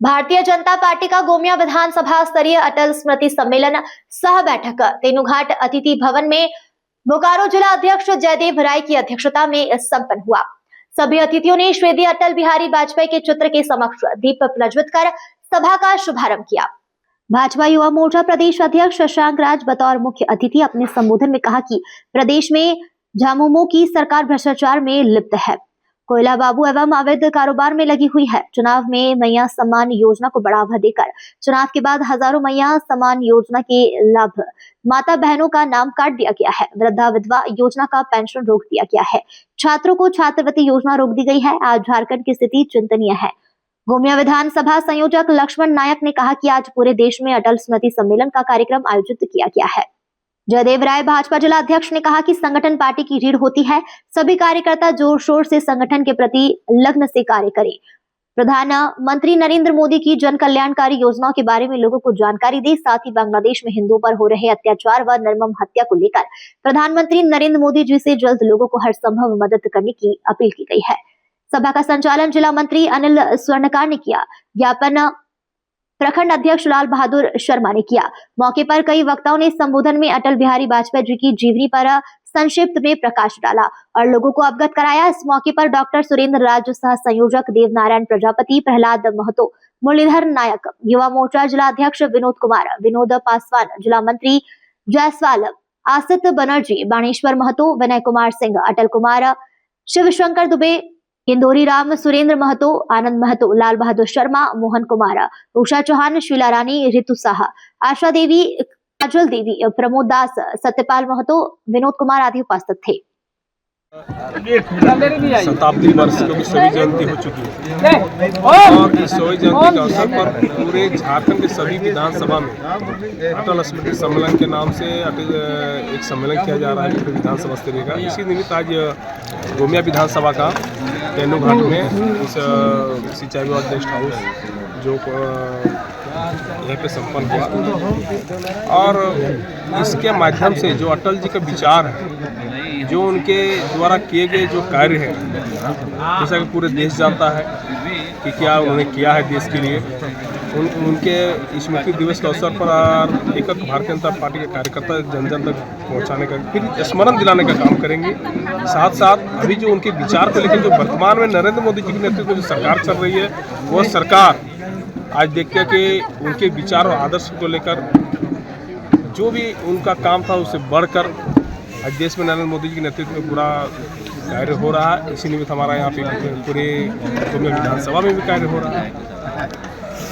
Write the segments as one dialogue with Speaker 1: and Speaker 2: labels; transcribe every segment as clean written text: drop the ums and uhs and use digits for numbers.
Speaker 1: Bharatiya Janata party का गोमिया विधानसभा स्तरीय अटल स्मृति सम्मेलन सह बैठक तेनुघाट अतिथि भवन में बोकारो जिला अध्यक्ष जयदेव राय की अध्यक्षता में संपन्न हुआ। सभी अतिथियों ने श्री अटल बिहारी वाजपेयी के चित्र के समक्ष दीप प्रज्वलित कर सभा का शुभारंभ किया। भाजपा युवा मोर्चा प्रदेश अध्यक्ष शशांक राज बतौर मुख्य अतिथि अपने संबोधन में कहा कि प्रदेश में झामुमो की सरकार भ्रष्टाचार में लिप्त है, कोयला बाबू एवं अवैध कारोबार में लगी हुई है। चुनाव में मैया सम्मान योजना को बढ़ावा देकर चुनाव के बाद हजारों मैया सम्मान योजना के लाभ माता बहनों का नाम काट दिया गया है। वृद्धा विधवा योजना का पेंशन रोक दिया गया है। छात्रों को छात्रवृत्ति योजना रोक दी गई है। आज झारखंड की स्थिति चिंतनीय है। गोमिया विधानसभा संयोजक लक्ष्मण नायक ने कहा कि आज पूरे देश में अटल स्मृति सम्मेलन का कार्यक्रम आयोजित किया गया है। जयदेव राय भाजपा जिला अध्यक्ष ने कहा कि संगठन पार्टी की रीढ़ होती है। सभी कार्यकर्ता जोर शोर से संगठन के प्रति लग्न से कार्य करें। प्रधानमंत्री नरेंद्र मोदी की जन कल्याणकारी योजनाओं के बारे में लोगों को जानकारी दे। साथ ही बांग्लादेश में हिंदुओं पर हो रहे अत्याचार व निर्मम हत्या को लेकर प्रधानमंत्री नरेंद्र मोदी जी से जल्द लोगों को हर संभव मदद करने की अपील की गई है। सभा का संचालन जिला मंत्री अनिल स्वर्णकार ने किया। ज्ञापन प्रखंड अध्यक्ष लाल बहादुर शर्मा ने किया। मौके पर कई वक्ताओं ने संबोधन में अटल बिहारी वाजपेयी जी की जीवनी पर संक्षिप्त में प्रकाश डाला और लोगों को अवगत कराया। इस मौके पर डॉक्टर सुरेंद्र राज सह संयोजक देव नारायण प्रजापति, प्रहलाद महतो, मुरलीधर नायक, युवा मोर्चा जिला अध्यक्ष विनोद कुमार, विनोद पासवान, जिला मंत्री जायसवाल, आसित बनर्जी, बाणेश्वर महतो, विनय कुमार सिंह, अटल कुमार, शिवशंकर दुबे, इंदौरी राम, सुरेंद्र महतो, आनंद महतो, लाल बहादुर शर्मा, मोहन कुमार, उषा चौहान, शीला रानी, रितु साहा, आशा देवी, काजल देवी, प्रमोद दास, सत्यपाल महतो, विनोद कुमार आदि उपस्थित थे।
Speaker 2: शताब्दी वर्ष की सभी जयंती हो चुकी है और इस सभी जयंती के अवसर पर पूरे झारखंड के सभी विधानसभा में अटल स्मृति सम्मेलन के नाम से एक सम्मेलन किया जा रहा है पूरे विधानसभा स्तरीय का। इसी निमित्त आज गोमिया विधानसभा का तेनुघाट में इस सिंचाई विभाग गेस्ट हाउस जो यहाँ पे संपन्न हुआ और इसके माध्यम से जो अटल जी का विचार है, जो उनके द्वारा किए गए जो कार्य हैं, जैसा कि पूरे देश जानता है कि क्या उन्होंने किया है देश के लिए, उनके स्मृति दिवस के अवसर पर एक भारतीय जनता पार्टी के कार्यकर्ता जन जन तक पहुंचाने का, फिर स्मरण दिलाने का काम करेंगे। साथ साथ अभी जो उनके विचार को लेकर जो वर्तमान में नरेंद्र मोदी जी के नेतृत्व में जो सरकार चल रही है, वह सरकार आज देखते हैं कि उनके विचार और आदर्श को लेकर जो भी उनका काम था उससे बढ़कर आज देश में नरेंद्र मोदी जी के नेतृत्व में पूरा कार्य हो रहा है। इसी निमित्त हमारा यहाँ पे पूरे गोमिया विधानसभा में भी कार्य हो रहा है।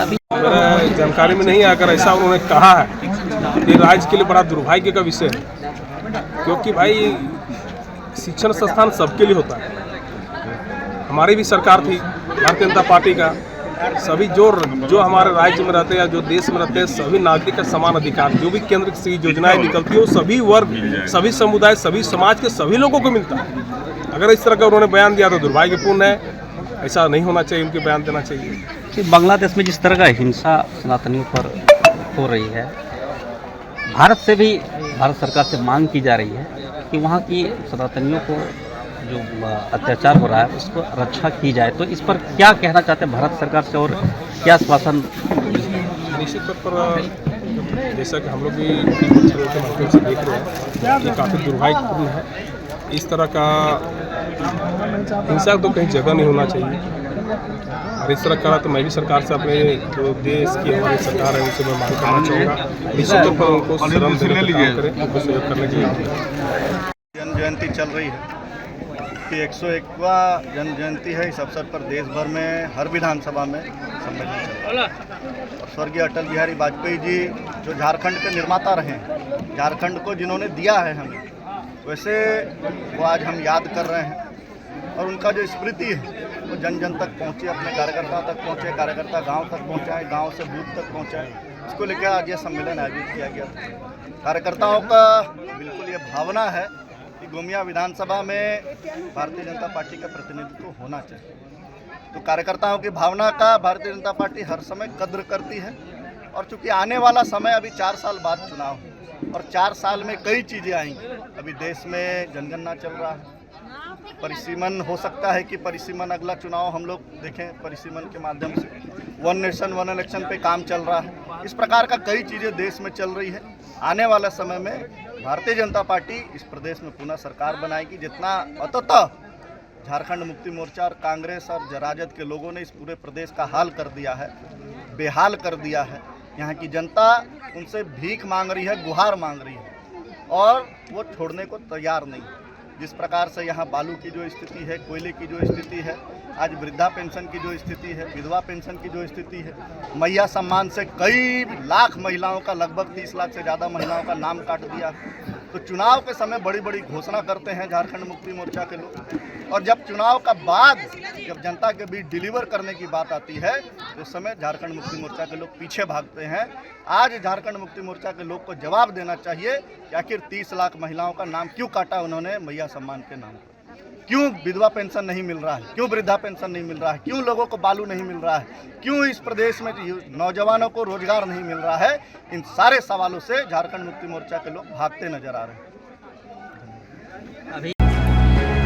Speaker 2: अभी मेरा जानकारी में नहीं आकर ऐसा उन्होंने कहा है, ये राज्य के लिए बड़ा दुर्भाग्य का विषय है, क्योंकि भाई शिक्षण संस्थान सबके लिए होता है। हमारी भी सरकार थी भारतीय जनता पार्टी का, सभी जो हमारे राज्य में रहते हैं या जो देश में रहते हैं सभी नागरिक का समान अधिकार, जो भी केंद्र की योजनाएं निकलती है वो सभी वर्ग, सभी समुदाय, सभी समाज के सभी लोगों को मिलता है। अगर इस तरह का उन्होंने बयान दिया तो दुर्भाग्यपूर्ण है, ऐसा नहीं होना चाहिए, उनके बयान देना चाहिए।
Speaker 3: बांग्लादेश में जिस तरह का हिंसा सनातनियों पर हो रही है, भारत सरकार से मांग की जा रही है कि वहाँ की सनातनियों को जो अत्याचार हो रहा है उसको रक्षा की जाए, तो इस पर क्या कहना चाहते हैं भारत सरकार से और क्या आश्वासन?
Speaker 2: निश्चित तौर पर जैसा कि हम लोग भी के माध्यम से देख रहे हैं कि काफ़ी दुर्भाग्यपूर्ण है। इस तरह का हिंसा तो कहीं जगह नहीं होना चाहिए और इस तरह करा तो मैं भी सरकार से अपने जो देश की हमारी सरकार है उनसे मैं मांग करना चाहूँगा, निश्चित तौर पर उनको श्रम देने का काम करें, उनको सहयोग करने के लिए।
Speaker 4: जन जयंती चल रही है कि 101वां जन्म जयंती है। इस अवसर पर देश भर में हर विधानसभा में सम्मेलन चल रहा है और स्वर्गीय अटल बिहारी वाजपेयी जी जो झारखंड के निर्माता रहे, झारखंड को जिन्होंने दिया है हमें, वैसे वो आज हम याद कर रहे हैं और उनका जो स्मृति है वो जन जन तक पहुँचे, अपने कार्यकर्ता तक पहुँचे, कार्यकर्ता गाँव तक पहुँचाए, गाँव से बूथ तक पहुँचाए। इसको लेकर आज ये सम्मेलन आयोजित किया गया था। कार्यकर्ताओं का बिल्कुल ये भावना है कि गोमिया विधानसभा में भारतीय जनता पार्टी का प्रतिनिधित्व होना चाहिए। तो कार्यकर्ताओं की भावना का भारतीय जनता पार्टी हर समय कद्र करती है और चूंकि आने वाला समय अभी 4 साल बाद चुनाव है और 4 साल में कई चीज़ें आएंगी। अभी देश में जनगणना चल रहा है, परिसीमन हो सकता है कि परिसीमन अगला चुनाव हम लोग देखें परिसीमन के माध्यम से। वन नेशन वन इलेक्शन पे काम चल रहा है। इस प्रकार का कई चीज़ें देश में चल रही है। आने वाले समय में भारतीय जनता पार्टी इस प्रदेश में पुनः सरकार बनाएगी। जितना अंततः झारखंड मुक्ति मोर्चा और कांग्रेस और राजद के लोगों ने इस पूरे प्रदेश का हाल कर दिया है, बेहाल कर दिया है। यहाँ की जनता उनसे भीख मांग रही है, गुहार मांग रही है और वो छोड़ने को तैयार नहीं। जिस प्रकार से यहाँ बालू की जो स्थिति है, कोयले की जो स्थिति है, आज वृद्धा पेंशन की जो स्थिति है, विधवा पेंशन की जो स्थिति है, मैया सम्मान से कई लाख महिलाओं का, लगभग 30 लाख से ज़्यादा महिलाओं का नाम काट दिया। तो चुनाव के समय बड़ी बड़ी घोषणा करते हैं झारखंड मुक्ति मोर्चा के लोग, और जब चुनाव का बाद जब जनता के बीच डिलीवर करने की बात आती है तो उस समय झारखंड मुक्ति मोर्चा के लोग पीछे भागते हैं। आज झारखंड मुक्ति मोर्चा के लोग को जवाब देना चाहिए कि आखिर 30 लाख महिलाओं का नाम क्यों काटा उन्होंने मैया सम्मान के नाम पर। क्यों विधवा पेंशन नहीं मिल रहा है, क्यों वृद्धा पेंशन नहीं मिल रहा है, क्यों लोगों को बालू नहीं मिल रहा है, क्यों इस प्रदेश में नौजवानों को रोजगार नहीं मिल रहा है। इन सारे सवालों से झारखंड मुक्ति मोर्चा के लोग भागते नजर आ रहे हैं।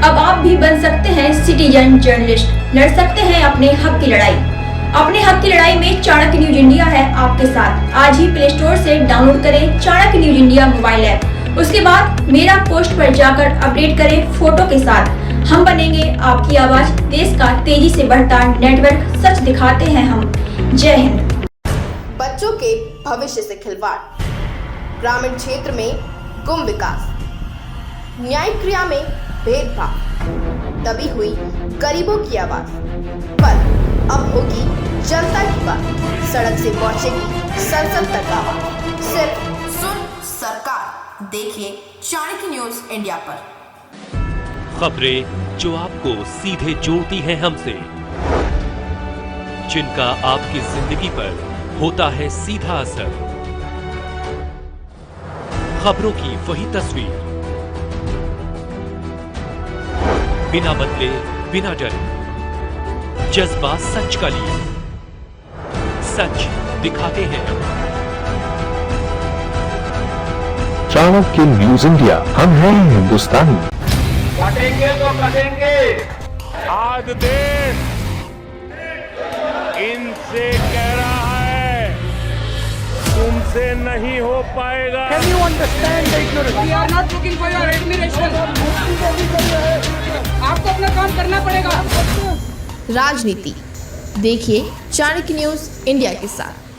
Speaker 5: अब आप भी बन सकते हैं सिटीजन जर्नलिस्ट, लड़ सकते हैं अपने हक की लड़ाई। अपने हक की लड़ाई में चाणक्य न्यूज इंडिया है आपके साथ। आज ही प्ले स्टोर से डाउनलोड करें Chanakya news India mobile app. उसके बाद मेरा पोस्ट पर जाकर अपडेट करें फोटो के साथ। हम बनेंगे आपकी आवाज, देश का तेजी से बढ़ता नेटवर्क, सच दिखाते हैं हम। जय हिंद।
Speaker 6: बच्चों के भविष्य से खिलवाड़, ग्रामीण क्षेत्र में गुम विकास, न्यायिक क्रिया में भेदभाव, दबी हुई गरीबों की आवाज, पर अब होगी जनता की बात। सड़क से पहुंचेगी संसद तक आवाज। सिर्फ सुन सरकार, देखिए चाणक्य न्यूज इंडिया पर।
Speaker 7: खबरें जो आपको सीधे जोड़ती हैं हमसे, जिनका आपकी जिंदगी पर होता है सीधा असर। खबरों की वही तस्वीर, बिना बदले बिना डरे, जज्बा सच का लिए, सच दिखाते हैं।
Speaker 8: चाणक्य न्यूज इंडिया, हम हैं हिंदुस्तानी।
Speaker 9: कटेंगे तो कटेंगे।
Speaker 10: आज देश इनसे कह रहा है तुमसे नहीं हो पाएगा।
Speaker 9: Can you understand the ignorance? We are not looking for your admiration. आपको अपना काम करना पड़ेगा।
Speaker 6: राजनीति देखिए चाणक्य न्यूज इंडिया के साथ।